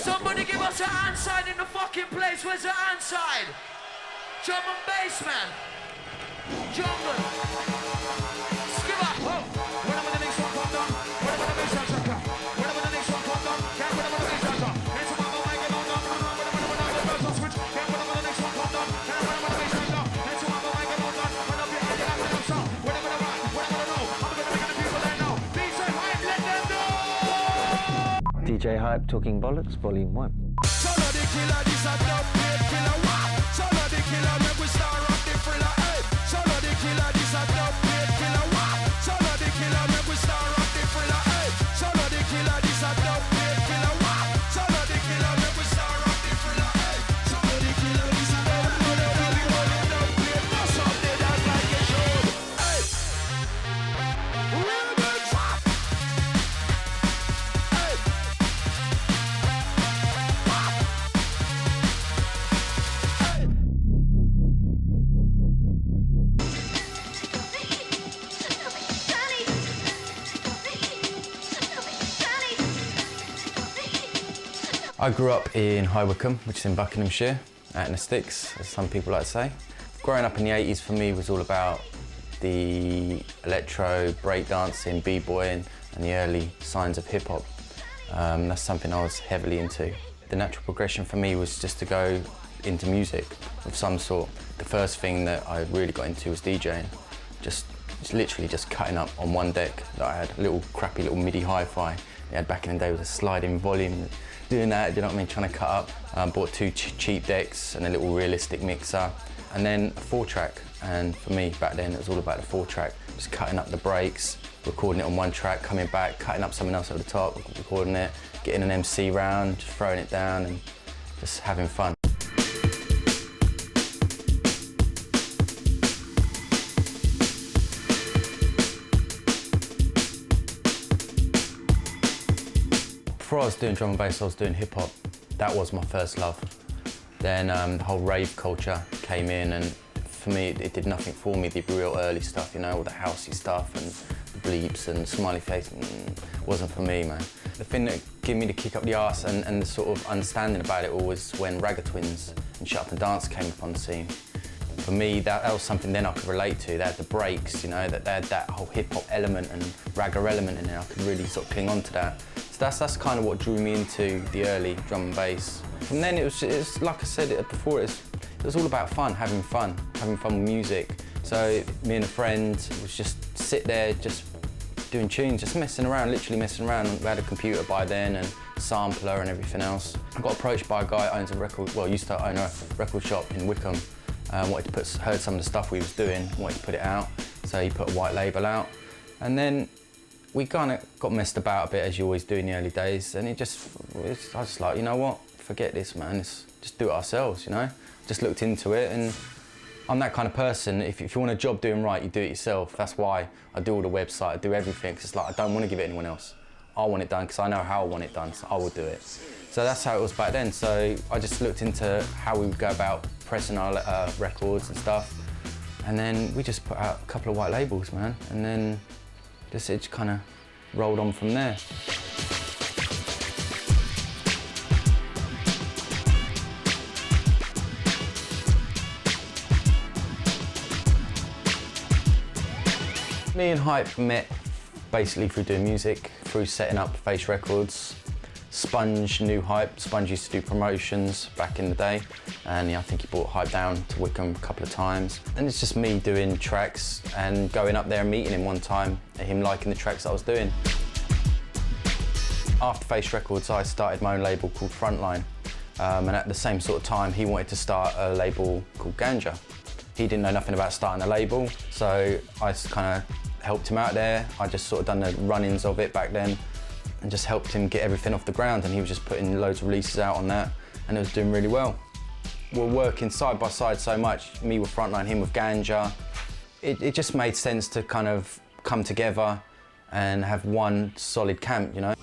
Somebody give us a hand sign in the fucking place. Where's the hand sign? Drum and bass, man. Jungle. Skipper. Oh. Whenever the next one comes down. Whenever the bass drums come. Whenever the next one comes down. Can't whenever the bass drums come. Next one comes down. Whenever the drums switch. Can't whenever the next one comes down. Can't whenever the bass drums come. Next one comes down. Run up your hand and after them song. Whenever the rock. Whenever the roll. I'm gonna make the people that know. DJ Hype, let them know. DJ Hype Talking Bollocks, Volume 1. Solo the killer, this a dubplate killer. Wow. Solo the killer, make we start rock the thriller. Hey. Solo the killer, this a dubplate killer. Wow. Solo the killer, make we start rock the thriller. Hey. Solo the killer, this a dubplate killer. Wow. Solo the killer, make we start rock the thriller. Hey. Solo the killer, this a dubplate. Bust up the dance like it should. Hey. Real good trap. Hey. I grew up in High Wycombe, which is in Buckinghamshire, out in the sticks, as some people like to say. Growing up in the 80s for me was all about the electro, breakdancing, b-boying, and the early signs of hip-hop. That's something I was heavily into. The natural progression for me was just to go into music of some sort. The first thing that I really got into was DJing. Just literally just cutting up on one deck that I had, a little crappy little MIDI hi-fi they had back in the day with a sliding volume. Doing that, you know what I mean, trying to cut up. Bought two cheap decks and a little realistic mixer, and then a 4-track. And for me, back then, it was all about the 4-track. Just cutting up the breaks, recording it on one track, coming back, cutting up something else over the top, recording it, getting an MC round, just throwing it down and just having fun. Before I was doing drum and bass, I was doing hip hop. That was my first love. Then the whole rave culture came in, and for me, it did nothing for me. The real early stuff, you know, all the housey stuff and the bleeps and smiley face, wasn't for me, man. The thing that gave me the kick up the arse and the sort of understanding about it all was when Ragga Twins and Shut Up and Dance came up on the scene. For me, that was something then I could relate to. They had the breaks, you know, that they had that whole hip hop element and ragga element in there. I could really sort of cling on to that. So that's kind of what drew me into the early drum and bass. From then it was like I said before, it was all about fun, having fun with music. So me and a friend would just sit there, just doing tunes, just messing around, literally messing around. We had a computer by then and sampler and everything else. I got approached by a guy who owns a used to own a record shop in Wycombe. Heard some of the stuff we was doing, wanted to put it out. So he put a white label out. And then we kind of got messed about a bit, as you always do in the early days. And I was just like, you know what, forget this, man. Let's just do it ourselves, you know? Just looked into it, and I'm that kind of person. If you want a job doing right, you do it yourself. That's why I do all the website, I do everything. 'Cause it's like, I don't want to give it to anyone else. I want it done because I know how I want it done, so I will do it. So that's how it was back then. So I just looked into how we would go about pressing our records and stuff. And then we just put out a couple of white labels, man. And then it just kind of rolled on from there. Me and Hype met basically through doing music, through setting up Face Records. Sponge knew Hype. Sponge used to do promotions back in the day, and I think he brought Hype down to Wycombe a couple of times. And it's just me doing tracks and going up there and meeting him one time, and him liking the tracks I was doing. After Face Records, I started my own label called Frontline, and at the same sort of time, he wanted to start a label called Ganja. He didn't know nothing about starting a label, so I just kind of helped him out there. I just sort of done the run-ins of it back then, and just helped him get everything off the ground, and he was just putting loads of releases out on that, and it was doing really well. We're working side by side so much, me with Frontline, him with Ganja. It just made sense to kind of come together and have one solid camp, you know.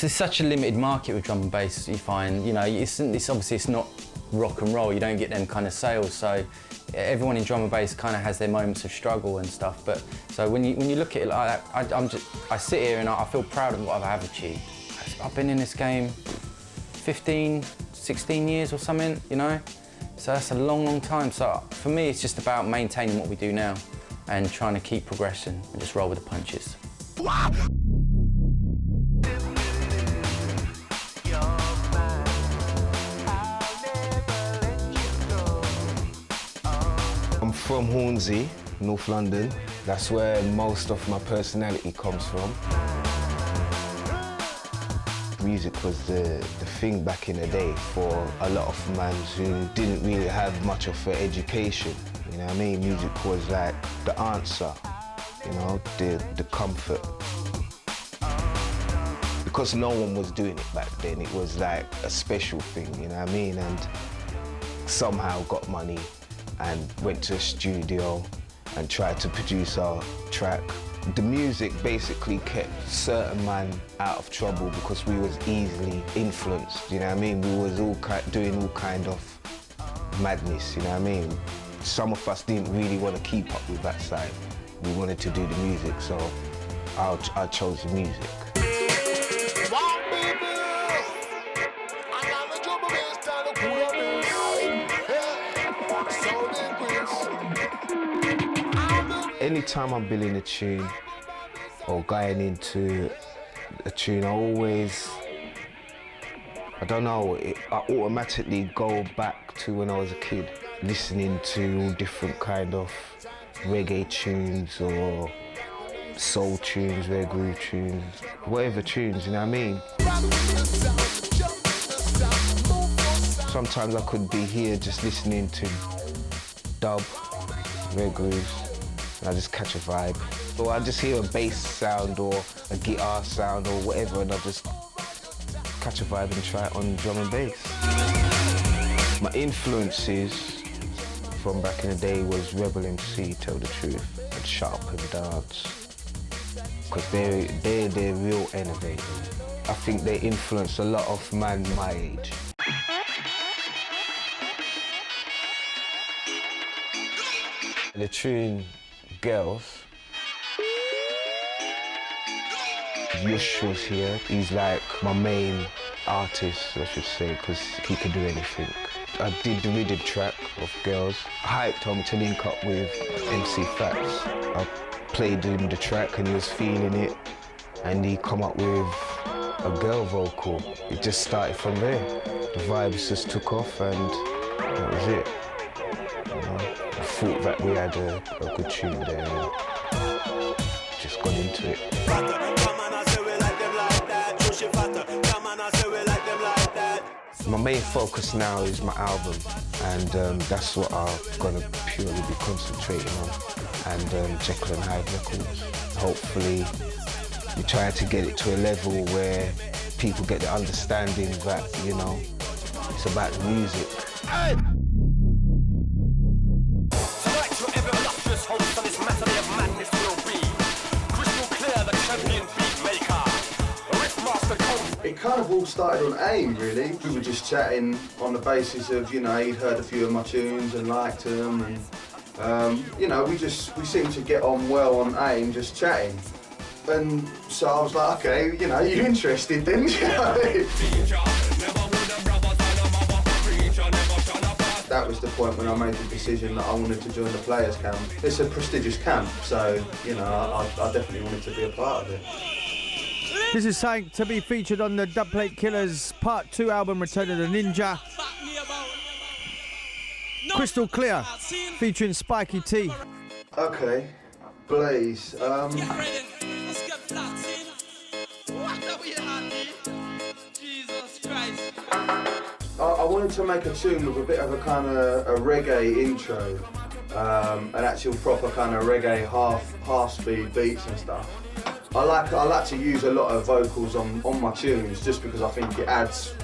It's such a limited market with drum and bass. You find, you know, it's obviously it's not rock and roll. You don't get them kind of sales. So everyone in drum and bass kind of has their moments of struggle and stuff. But so when you look at it like that, I sit here and I feel proud of what I have achieved. I've been in this game 15, 16 years or something, you know? So that's a long, long time. So for me, it's just about maintaining what we do now and trying to keep progressing and just roll with the punches. I'm from Hornsey, North London. That's where most of my personality comes from. Music was the thing back in the day for a lot of men who didn't really have much of an education. You know what I mean? Music was like the answer, you know, the comfort. Because no one was doing it back then, it was like a special thing, you know what I mean? And somehow got money and went to a studio and tried to produce our track. The music basically kept certain man out of trouble because we was easily influenced, you know what I mean? We was all doing all kind of madness, you know what I mean? Some of us didn't really want to keep up with that side. We wanted to do the music, so I chose the music. Anytime I'm building a tune or going into a tune, I don't know, I automatically go back to when I was a kid, listening to all different kind of reggae tunes or soul tunes, reggae groove tunes, whatever tunes, you know what I mean? Sometimes I could be here just listening to dub, reggae grooves, and I just catch a vibe. Or I just hear a bass sound or a guitar sound or whatever, and I just catch a vibe and try it on drum and bass. My influences from back in the day was Rebel MC, Tell the Truth, and Shut Up and Dance. Because they're real innovators. I think they influence a lot of man my age. The tune Girls, Yush was here. He's like my main artist, I should say, because he could do anything. I did the rhythm track of Girls. Hype told me to link up with MC Fats. I played him the track and he was feeling it, and he come up with a girl vocal. It just started from there. The vibes just took off and that was it. You know, I thought that we had a good tune there and just got into it. My main focus now is my album, and that's what I'm gonna purely be concentrating on, and Jekyll and Hyde Records. Hopefully, we try to get it to a level where people get the understanding that, you know, it's about the music. Hey! Tonight your ever illustrious host on this matinee of madness will be Crystal Clear, the champion beat maker, Riffmaster Code. It kind of all started on AIM, really. We were just chatting on the basis of, you know, he'd heard a few of my tunes and liked them, and you know, we seemed to get on well on AIM, just chatting. And so I was like, okay, you know, you interested then? That was the point when I made the decision that I wanted to join the Players Camp. It's a prestigious camp, so, you know, I definitely wanted to be a part of it. This is something to be featured on the Dubplate Killaz Part 2 album, Return of the Ninja. Crystal Clear, featuring Spiky T. Okay, Blaze. I wanted to make a tune with a bit of a kind of a reggae intro, an actual proper kind of reggae half speed beats and stuff. I like to use a lot of vocals on my tunes just because I think it adds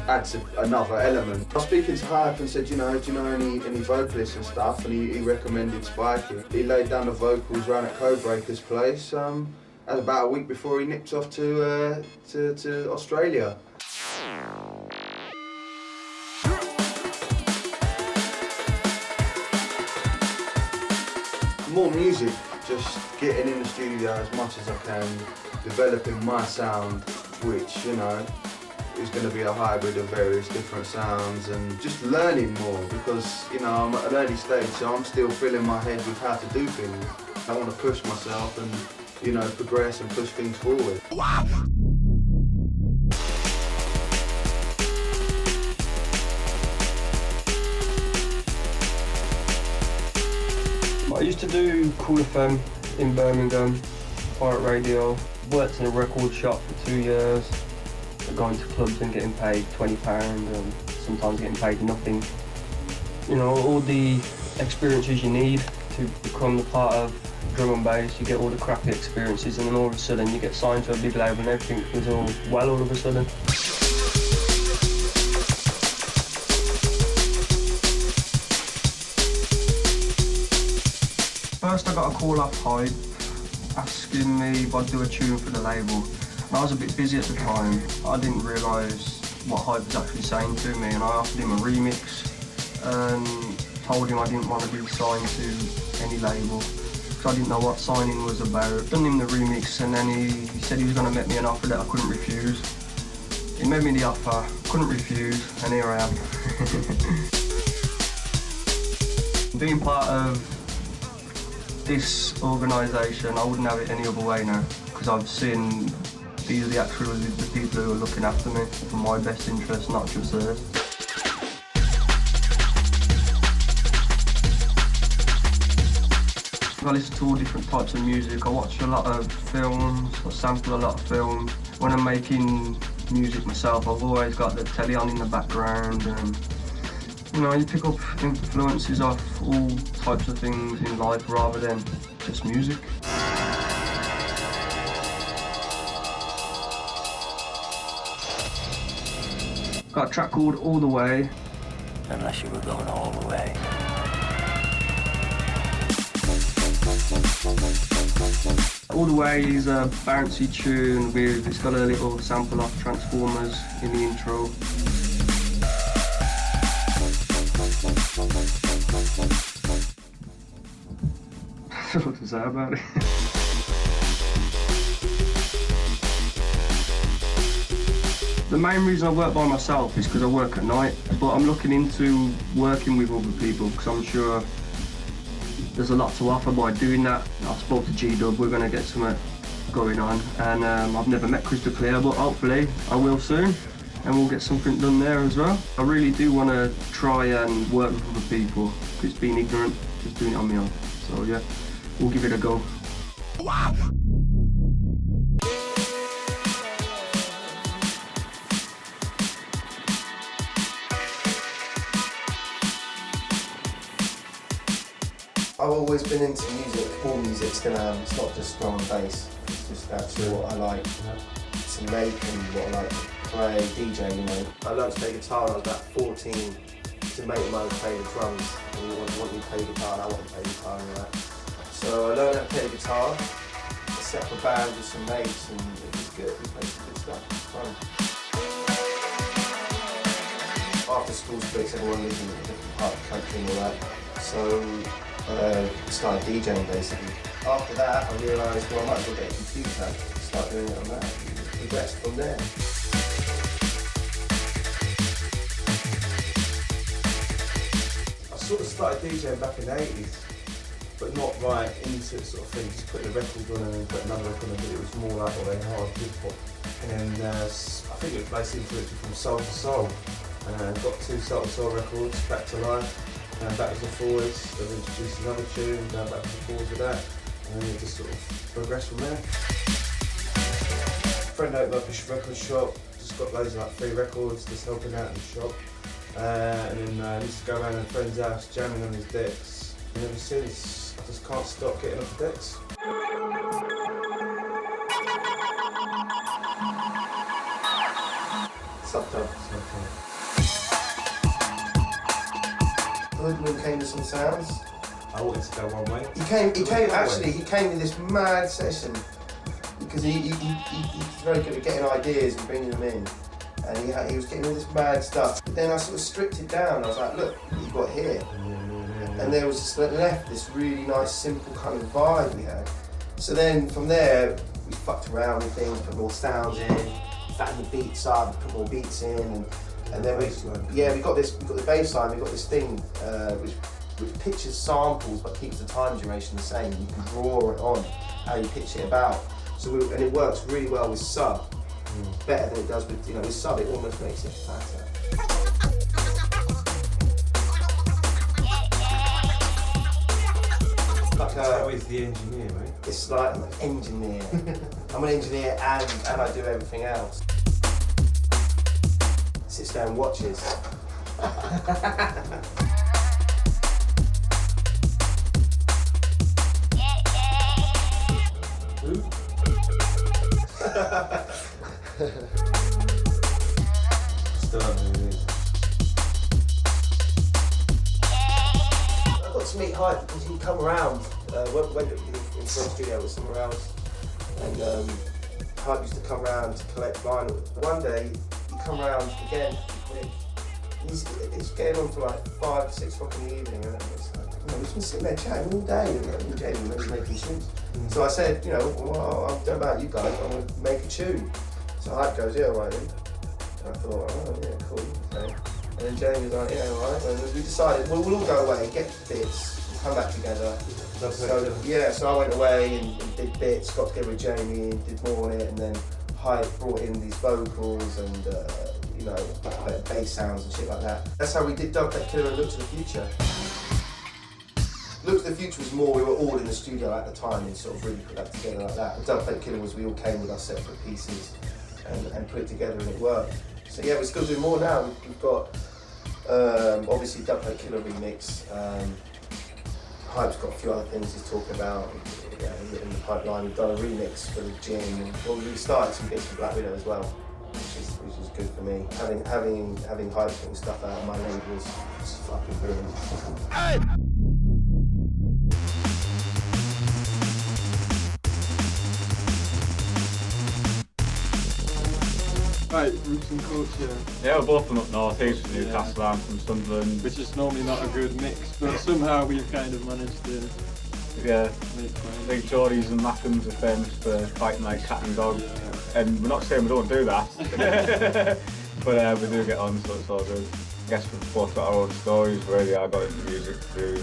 another element. I was speaking to Hype and said, do you know any vocalists and stuff, and he recommended Spikey. He laid down the vocals around at Codebreaker's place, That was about a week before he nipped off to Australia. More music, just getting in the studio as much as I can, developing my sound, which, you know, is going to be a hybrid of various different sounds, and just learning more because, you know, I'm at an early stage, so I'm still filling my head with how to do things. I want to push myself and, you know, progress and push things forward. I used to do Cool FM in Birmingham, pirate radio, worked in a record shop for 2 years, going to clubs and getting paid £20 and sometimes getting paid nothing. You know, all the experiences you need to become the part of drum and bass, you get all the crappy experiences and then all of a sudden you get signed to a big label and everything was all well all of a sudden. First I got a call off Hype asking me if I'd do a tune for the label. And I was a bit busy at the time. I didn't realise what Hype was actually saying to me and I offered him a remix and told him I didn't want to be signed to any label because I didn't know what signing was about. Done him the remix and then he said he was going to make me an offer that I couldn't refuse. He made me the offer, couldn't refuse, and here I am. Being part of this organisation, I wouldn't have it any other way now, because I've seen these are the actual the people who are looking after me for my best interest, not just theirs. I listen to all different types of music. I watch a lot of films, I sample a lot of films. When I'm making music myself, I've always got the telly on in the background and you know, you pick up influences off all types of things in life rather than just music. Got a track called All The Way. Unless you were going all the way. All The Way is a bouncy tune with, it's got a little sample of Transformers in the intro. What to say about it? The main reason I work by myself is because I work at night, but I'm looking into working with other people because I'm sure there's a lot to offer by doing that. I spoke to G-Dub, we're going to get something going on, and I've never met Crystal Clear, but hopefully I will soon, and we'll get something done there as well. I really do want to try and work with other people because it's been ignorant, just doing it on my own. So yeah. We'll give it a go. I've always been into music. All music still am. It's not just drum and bass. It's just actually what I like to make and what I like to play, DJ, you know. I learned to play guitar when I was about 14 to make mine play the drums. And you want me to play guitar and I want to play guitar and all that. So I learned how to play the guitar, I set up a band with some mates and it was good, we played some good stuff, it was fun. After school splits, everyone lived in a different part of the country and all that, so I started DJing basically. After that I realised, well I might as well get a computer and start doing it on that, and progressed from there. I sort of started DJing back in the 80s. But not right into it sort of thing, just putting a record on and then put another record on, but it was more like hard hip hop. And then I think it placed influence from Soul to Soul. Got 2 Soul to Soul records, Back to Life, and Back to the Forwards. Then introduced another tune, Back to the Forwards with that. And then it just sort of progressed from there. Friend opened up a record shop, just got loads of like free records, just helping out in the shop. And then I used to go around a friend's house jamming on his decks. And ever since, I just can't stop getting off the decks. Subdub. Hoodman came to some sounds. I wanted to go one way. He came with this mad session. because he's very good at getting ideas and bringing them in. And he was getting all this mad stuff. But then I sort of stripped it down. I was like, look, what you've got here. And there was just left this really nice, simple kind of vibe we had. So then from there, we fucked around with things, put more sounds in, fattened the beats up, put more beats in, and then we got the bass line, we got this thing which pitches samples but keeps the time duration the same. You can draw it on how you pitch it about. So and it works really well with sub, better than it does with with sub. It almost makes it fatter. How is the engineer, mate? It's like I'm an engineer. I'm an engineer and I do everything else. Sits there and watches. Who? Still don't know who it is. I got to meet Hype because he'd come around. Went in the studio with somewhere else, and Hype used to come around to collect vinyl. One day he come around again, quick. He's getting on for like 5, 6 o'clock in the evening, and it's like, we've been sitting there chatting all day, and Jamie was making tunes. So I said, well, I don't know about you guys, but I'm going to make a tune. So Hype goes, yeah, all right then. And I thought, oh yeah, cool, okay. And then Jamie was like, yeah, all right. And we decided, well, we'll all go away, get bits, and come back together. So I went away and did bits, got together with Jamie, did more on it, and then Hype brought in these vocals and bass sounds and shit like that. That's how we did Dubplate Killaz and Look to the Future. Look to the Future was more, we were all in the studio at the time and sort of really put that together like that. But Dubplate Killaz was we all came with our separate pieces and put it together and it worked. So yeah, we're still doing more now. We've got obviously Dubplate Killaz remix. Hype's got a few other things he's talking about in the pipeline. We've done a remix for the DJing, and we started some bits for Black Widow as well, which is good for me. Having Hype putting stuff out on my label is fucking brilliant. Hey! Right, roots and culture. Yeah, we're both from up north. He's from Newcastle, I'm from Sunderland. Which is normally not a good mix, but somehow we've kind of managed to make fun. I think Geordies and Mackhams are famous for fighting like cat and dog. And we're not saying we don't do that, but we do get on, so it's all good. I guess we've both got our own stories, really. I got into music through,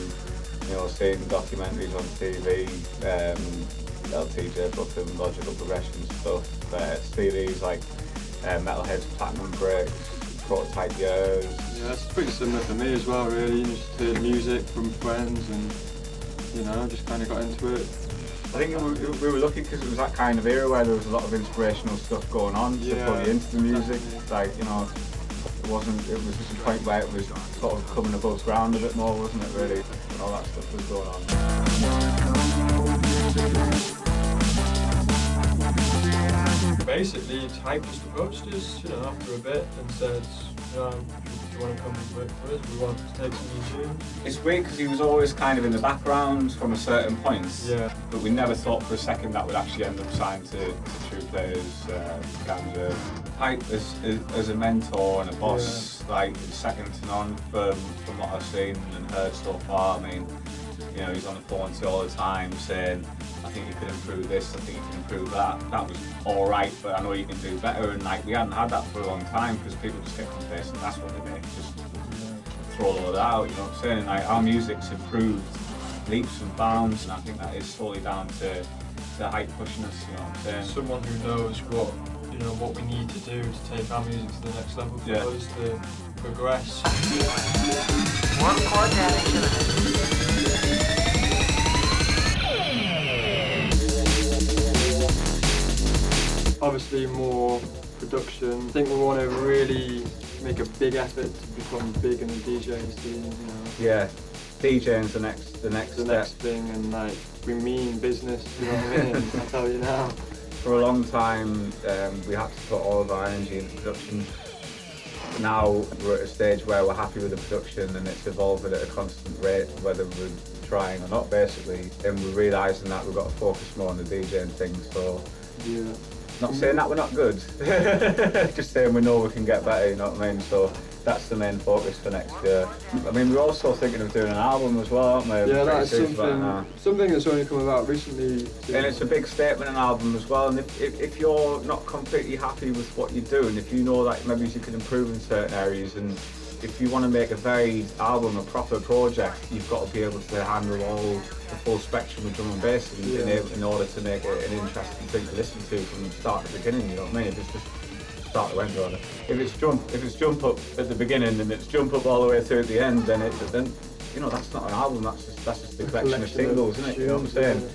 seeing documentaries on TV, LTJ, Brooklyn, Logical Progression stuff, CDs like Metalhead's Platinum Breaks, Prototype Years. Yeah, it's pretty similar for me as well, really. You just heard music from friends and, just kind of got into it. I think we were lucky because it was that kind of era where there was a lot of inspirational stuff going on to pull you into the music. Like, it was just a point where it was sort of coming above ground a bit more, wasn't it, really? And all that stuff was going on. Basically, Hype just approached us, after a bit and said, if you want to come and work for us, we want to take some new tunes. It's weird because he was always kind of in the background from a certain point. Yeah. But we never thought for a second that would actually end up signed to True Players, Ganja. Hype as a mentor and a boss, is second to none from what I've seen and heard so far. I mean, he's on the phone to you all the time saying, I think you can improve this, I think you can improve that. That was all right, but I know you can do better. And we hadn't had that for a long time because people just get complacent. That's what they make, just throw all that out. You know what I'm saying? And our music's improved leaps and bounds, and I think that is solely down to the Hype pushing us. You know what I'm saying? Someone who knows what we need to do to take our music to the next level for us to progress. One chord damage. Obviously more production. I think we want to really make a big effort to become big in the DJing scene, Yeah, DJing's the next thing, and we mean business, you know what I mean? I tell you now. For a long time, we had to put all of our energy into production. Now we're at a stage where we're happy with the production and it's evolving at a constant rate, whether we're trying or not, basically. And we're realising that we've got to focus more on the DJing thing. So Yeah. Not saying that we're not good, just saying we know we can get better, you know what I mean? So that's the main focus for next year. I mean, we're also thinking of doing an album as well, aren't we? Yeah, that's something that's only come about recently. And it's a big statement, an album as well. And if you're not completely happy with what you're doing, if you know that maybe you can improve in certain areas, and if you want to make a varied album, a proper project, you've got to be able to handle all the full spectrum of drum and bass in order to make it an interesting thing to listen to from start to beginning, you know what I mean? If it's just start to end on it. If it's jump up at the beginning and it's jump up all the way through at the end, then you know, that's not an album, that's just a collection of singles, isn't it? You know what I'm saying?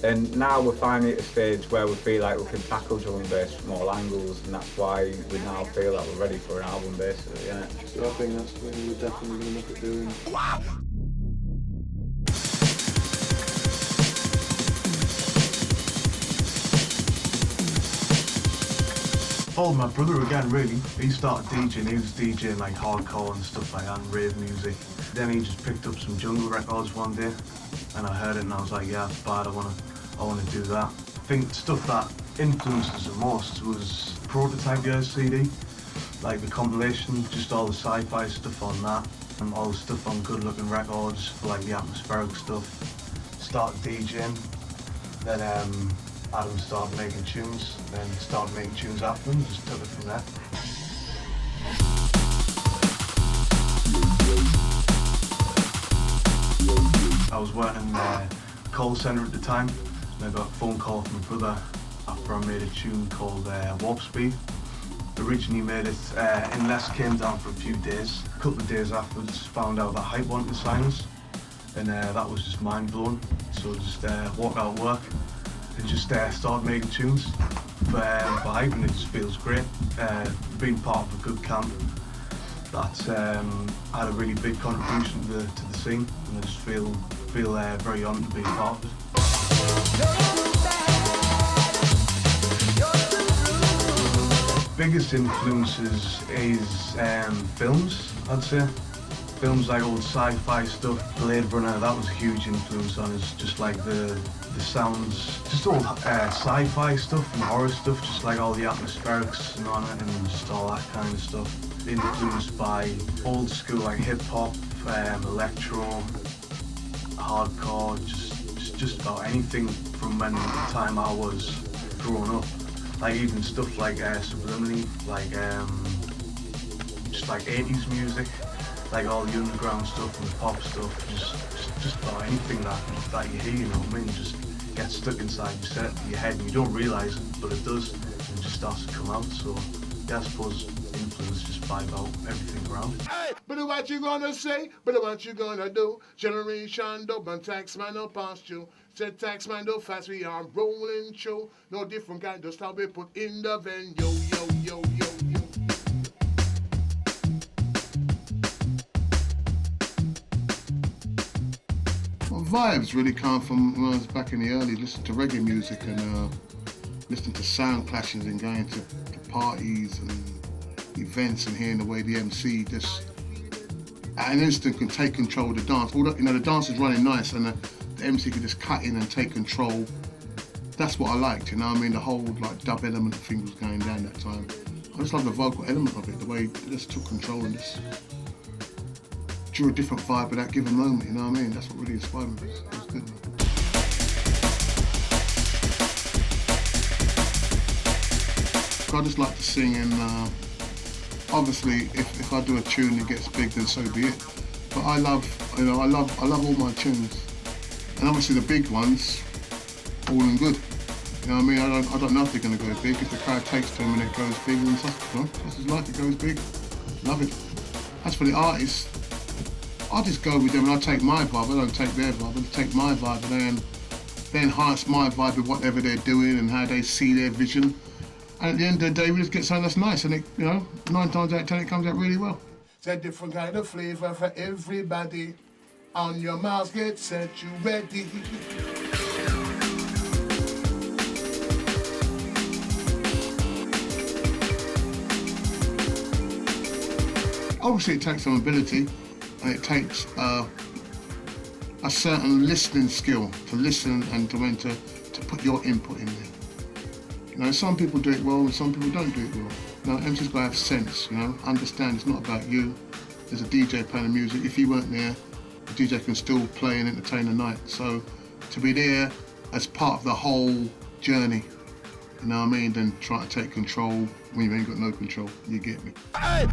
And now we're finally at a stage where we feel like we can tackle drum and bass from all angles, and that's why we now feel that we're ready for an album basically, yeah. So I think that's what we're definitely going to look at doing. Followed my brother again, really. He started DJing, he was DJing like hardcore and stuff like that, and rave music. Then he just picked up some jungle records one day, and I heard it and I was like, yeah, it's bad, I wanna do that. I think stuff that influenced us the most was Prototype Years CD, like the compilation, just all the sci-fi stuff on that, and all the stuff on Good Looking Records for like the atmospheric stuff. Started DJing, then Adam started making tunes, then started making tunes after him, just took it from there. I was working in the call centre at the time, and I got a phone call from my brother after I made a tune called Warp Speed. Originally made it in Les, came down for a few days. A couple of days afterwards, found out that Hype wanted to sign us, and that was just mind-blowing. So just walked out of work and just started making tunes for Hype, and it just feels great. Being part of a good camp that's had a really big contribution to the scene, and I just feel very honoured to be a part of it. Biggest influences is films, I'd say. Films like old sci-fi stuff, Blade Runner, that was a huge influence on us, just like the sounds, just old sci-fi stuff and horror stuff, just like all the atmospherics and on it and just all that kind of stuff. Influenced by old school like hip-hop, electro, hardcore, just about anything from when the time I was growing up. Like even stuff like Subliminally, like just like 80s music, like all the underground stuff and the pop stuff, just about anything that you hear, you know what I mean? Just gets stuck inside your head and you don't realise it, but it does, and it just starts to come out. So yeah, I suppose influence just vibe out everything around. Hey, but what you gonna say? But what you gonna do? Generation dope and Taxman no past you. Said Taxman no fast, we are rolling show. No different kind of stuff we put in the venue. Yo, yo, yo, yo. Well, vibes really come from when I was back in the early, listening to reggae music and listening to sound clashes and going to parties and events and hearing the way the MC just at an instant can take control of the dance. All the, you know, the dance is running nice and the MC can just cut in and take control. That's what I liked, you know what I mean? The whole like dub element of things was going down that time. I just love the vocal element of it, the way it just took control and just drew a different vibe at that given moment, you know what I mean? That's what really inspired me. It was good, man. I just like to sing, and obviously if I do a tune that gets big, then so be it. But I love all my tunes, and obviously the big ones, all in good. You know what I mean? I don't know if they're going to go big. If the crowd takes to them and it goes big, then this is like it goes big. Love it. As for the artists, I just go with them and I take my vibe. I don't take their vibe. I take my vibe and they enhance my vibe with whatever they're doing and how they see their vision. And at the end of the day, we just get something that's nice, and it, you know, 9 times out of 10, it comes out really well. It's a different kind of flavor for everybody. On your mouse, get set, you ready. Obviously, it takes some ability, and it takes a certain listening skill to listen and to put your input in there. You know, some people do it well and some people don't do it well. You know, MC's gotta have sense, you know, understand it's not about you. There's a DJ playing the music. If you weren't there, the DJ can still play and entertain the night. So to be there as part of the whole journey, you know what I mean, then try to take control when you ain't got no control, you get me. Hey!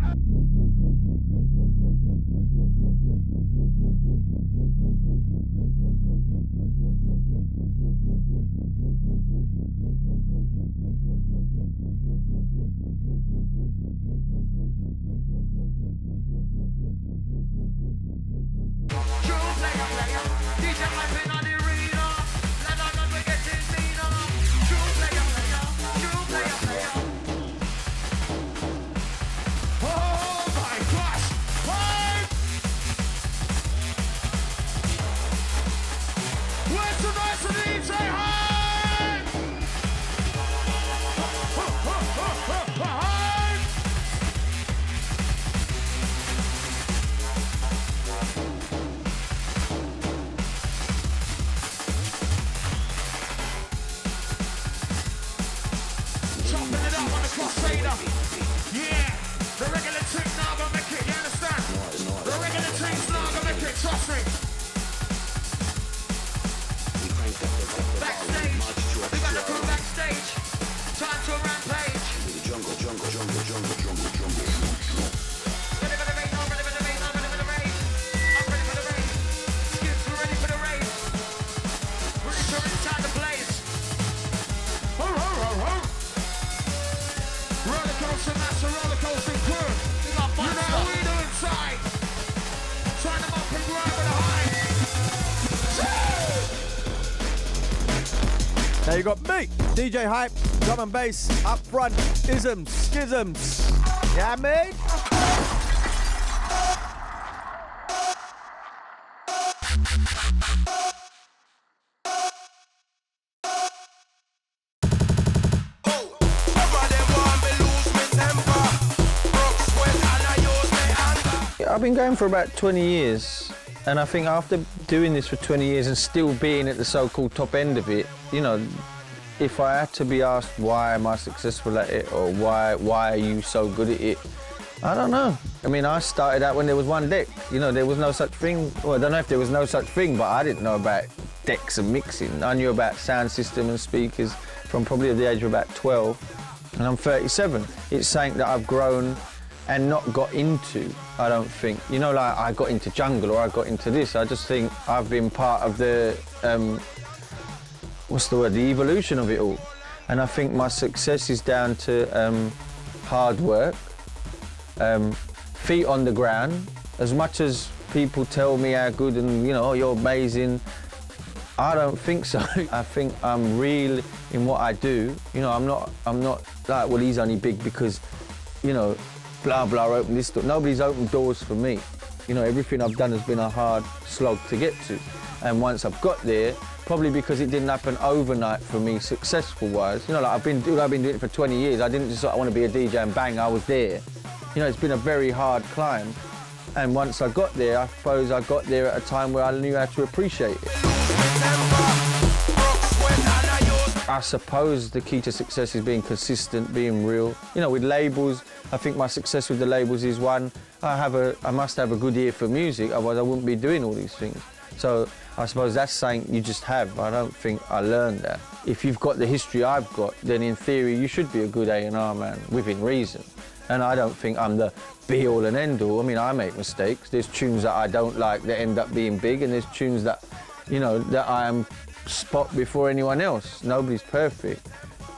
Now you got me, DJ Hype, drum and bass, up front, isms, schisms. Yeah, mate? I've been going for about 20 years, and I think after doing this for 20 years and still being at the so-called top end of it, you know, if I had to be asked why am I successful at it or why are you so good at it, I don't know. I mean, I started out when there was one deck. You know, there was no such thing. Well, I don't know if there was no such thing, but I didn't know about decks and mixing. I knew about sound system and speakers from probably at the age of about 12, and I'm 37. It's something that I've grown and not got into, I don't think. You know, like I got into jungle or I got into this. I just think I've been part of the, what's the word, the evolution of it all. And I think my success is down to hard work, feet on the ground. As much as people tell me how good and, you know, oh, you're amazing, I don't think so. I think I'm real in what I do. You know, I'm not like, well, he's only big because, you know, blah, blah, open this door. Nobody's opened doors for me. You know, everything I've done has been a hard slog to get to. And once I've got there, probably because it didn't happen overnight for me, successful-wise. You know, like I've been doing it for 20 years. I didn't just I want to be a DJ and bang, I was there. You know, it's been a very hard climb. And once I got there, I suppose I got there at a time where I knew how to appreciate it. I suppose the key to success is being consistent, being real. You know, with labels, I think my success with the labels is one, I must have a good ear for music, otherwise I wouldn't be doing all these things. So I suppose that's something you just have. I don't think I learned that. If you've got the history I've got, then in theory you should be a good A&R man, within reason. And I don't think I'm the be-all and end-all. I mean, I make mistakes. There's tunes that I don't like that end up being big, and there's tunes that, you know, that I am spot before anyone else. Nobody's perfect.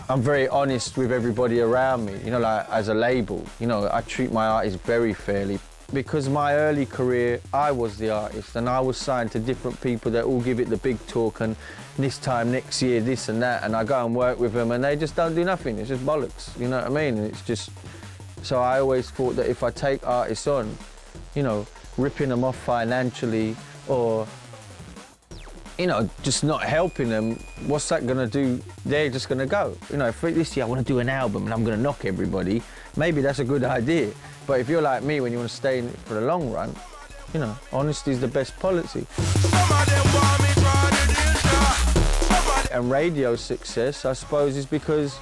I'm very honest with everybody around me, you know, like as a label. You know, I treat my artists very fairly. Because my early career, I was the artist, and I was signed to different people that all give it the big talk, and this time next year, this and that, and I go and work with them and they just don't do nothing. It's just bollocks, you know what I mean? And it's just, so I always thought that if I take artists on, you know, ripping them off financially or, you know, just not helping them, what's that gonna do? They're just gonna go. You know, if this year I wanna do an album and I'm gonna knock everybody, maybe that's a good idea. But if you're like me, when you wanna stay in it for the long run, you know, honesty is the best policy. And radio success, I suppose, is because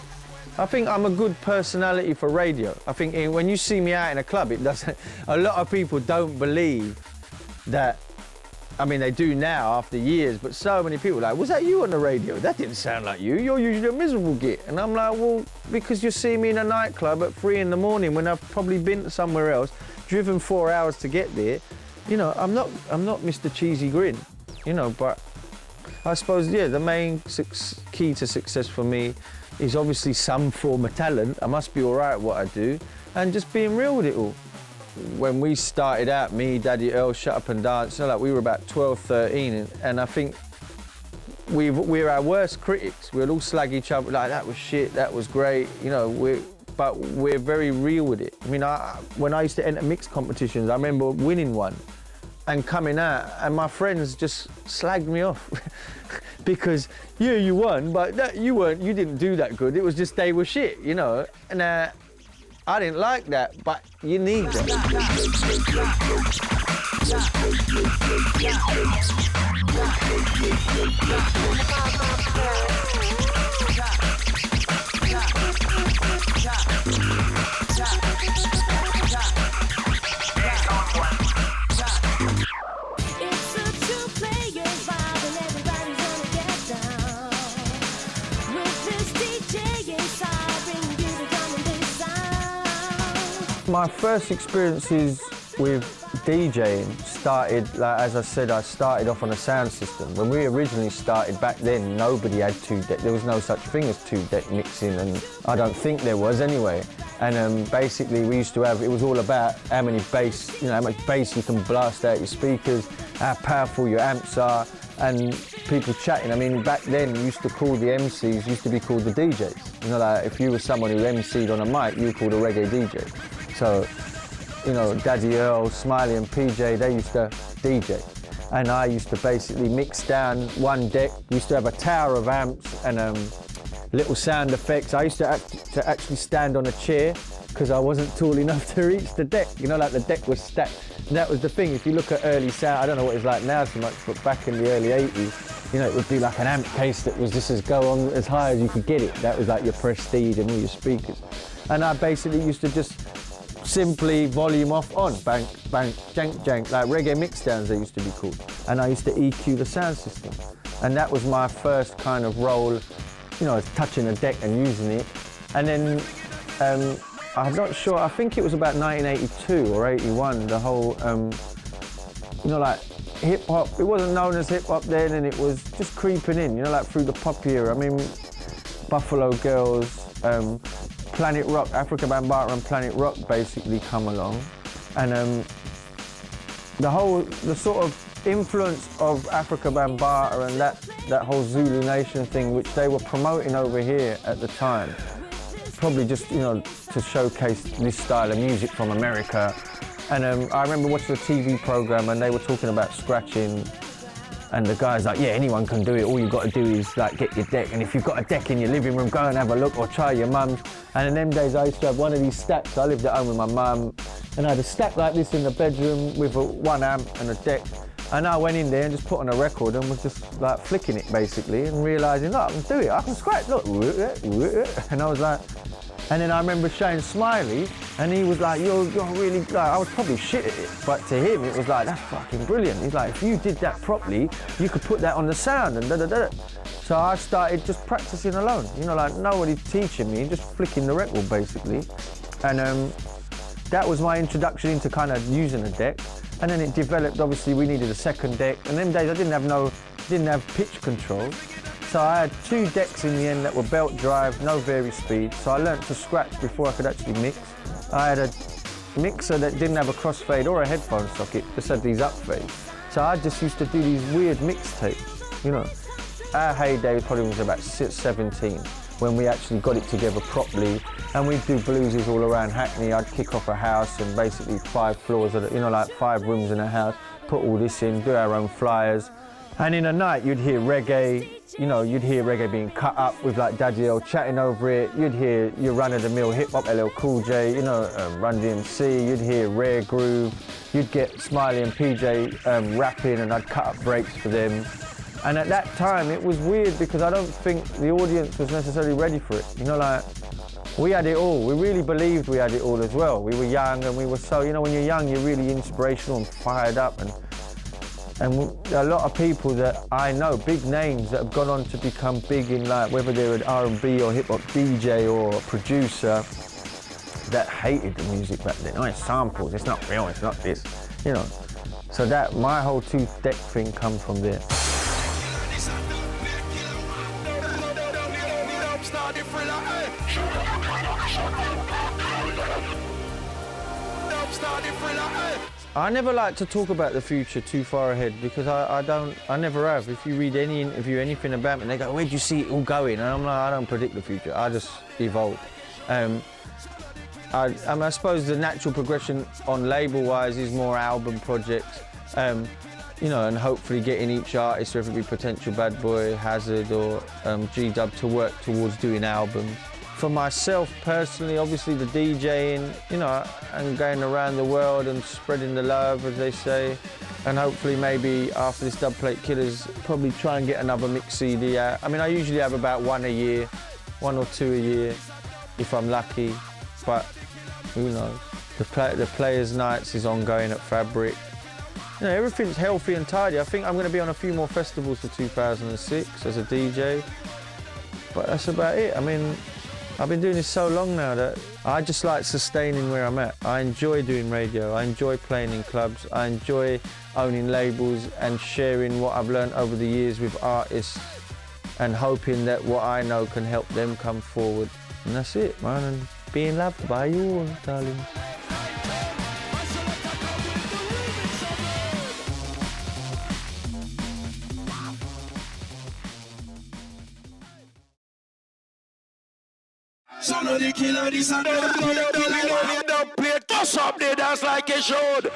I think I'm a good personality for radio. I think when you see me out in a club, it doesn't. A lot of people don't believe that. I mean, they do now after years, but so many people are like, was that you on the radio? That didn't sound like you. You're usually a miserable git. And I'm like, well, because you see me in a nightclub at 3 in the morning when I've probably been somewhere else, driven 4 hours to get there. You know, I'm not Mr. Cheesy Grin, you know, but I suppose, yeah, the main key to success for me is obviously some form of talent. I must be all right at what I do, and just being real with it all. When we started out, me, Daddy Earl, Shut Up and Dance, you know, like we were about 12, 13, and I think we're our worst critics. We'd all slag each other, like, that was shit, that was great, you know, but we're very real with it. I mean, when I used to enter mix competitions, I remember winning one and coming out, and my friends just slagged me off. Because, yeah, you won, but you didn't do that good. It was just they were shit, you know? And I didn't like that, but you need that. My first experiences with DJing started, like, as I said, I started off on a sound system. When we originally started back then, nobody had 2-deck. There was no such thing as 2-deck mixing, and I don't think there was anyway. And basically we used to have, it was all about how many bass, you know, how much bass you can blast out your speakers, how powerful your amps are, and people chatting. I mean, back then you used to call the MCs, used to be called the DJs. You know, like if you were someone who MC'd on a mic, you were called a reggae DJ. So, you know, Daddy Earl, Smiley and PJ, they used to DJ. And I used to basically mix down one deck. We used to have a tower of amps and little sound effects. I used to actually stand on a chair because I wasn't tall enough to reach the deck. You know, like the deck was stacked. And that was the thing. If you look at early sound, I don't know what it's like now so much, but back in the early 80s, you know, it would be like an amp case that was just go on as high as you could get it. That was like your Prestige and all your speakers. And I basically used to just simply volume off on, bang, bang, jank, jank, like reggae mixdowns they used to be called. And I used to EQ the sound system. And that was my first kind of role, you know, touching a deck and using it. And then, I'm not sure, I think it was about 1982 or 81, the whole, you know, like hip hop, it wasn't known as hip hop then, and it was just creeping in, you know, like through the pop era. I mean, Buffalo Girls, Planet Rock, Africa Bambaataa and Planet Rock basically come along. And the sort of influence of Africa Bambaataa and that whole Zulu Nation thing, which they were promoting over here at the time, probably just, you know, to showcase this style of music from America. And I remember watching a TV program and they were talking about scratching. And the guy's like, yeah, anyone can do it. All you've got to do is like get your deck. And if you've got a deck in your living room, go and have a look or try your mum's. And in them days, I used to have one of these stacks. I lived at home with my mum. And I had a stack like this in the bedroom with one amp and a deck. And I went in there and just put on a record and was just like flicking it basically and realising, look, I can do it. I can scratch, look. And I was like, and then I remember showing Smiley, and he was like, you're really, like, I was probably shit at it, but to him it was like, that's fucking brilliant. He's like, if you did that properly, you could put that on the sound and da-da-da. So I started just practicing alone, you know, like nobody teaching me, just flicking the record basically. And that was my introduction into kind of using a deck. And then it developed, obviously we needed a second deck. And them days I didn't have pitch control. So I had 2 decks in the end that were belt drive, no vary speed. So I learnt to scratch before I could actually mix. I had a mixer that didn't have a crossfade or a headphone socket, just had these upfades. So I just used to do these weird mixtapes, you know. Our heyday probably was about 17 when we actually got it together properly. And we'd do bluesies all around Hackney. I'd kick off a house and basically 5 floors, you know, like 5 rooms in a house, put all this in, do our own flyers. And in a night, you'd hear reggae, you know, you'd hear reggae being cut up with like Daddy Earl chatting over it. You'd hear your run-of-the-mill hip-hop, LL Cool J, you know, Run DMC. You'd hear Rare Groove. You'd get Smiley and PJ rapping, and I'd cut up breaks for them. And at that time, it was weird because I don't think the audience was necessarily ready for it. You know, like, We had it all. We really believed we had it all as well. We were young and we were so, you know, when you're young, you're really inspirational and fired up. And a lot of people that I know, big names that have gone on to become big in like, whether they're an R&B or hip hop DJ or producer, that hated the music back then. Oh, it's samples, it's not real, it's not this, you know. So that, my whole tooth deck thing come from there. I never like to talk about the future too far ahead because I never have. If you read any interview, anything about me, and they go, where do you see it all going? And I'm like, I don't predict the future, I just evolve. I suppose the natural progression on label-wise is more album projects, you know, and hopefully getting each artist, whether it be potential Badboy, Hazard or G-Dub, to work towards doing albums. For myself personally, obviously the DJing, you know, and going around the world and spreading the love, as they say, and hopefully maybe after this Dubplate Killaz, probably try and get another mix CD out. I mean, I usually have about one a year, 1 or 2 a year, if I'm lucky, but who knows? The Players' Nights is ongoing at Fabric. You know, everything's healthy and tidy. I think I'm going to be on a few more festivals for 2006 as a DJ, but that's about it. I mean, I've been doing this so long now that I just like sustaining where I'm at. I enjoy doing radio, I enjoy playing in clubs, I enjoy owning labels and sharing what I've learned over the years with artists and hoping that what I know can help them come forward. And that's it, man, and being loved by you all, darling. Son of the killer, this and that. Dubplate, toss up the dance like it should.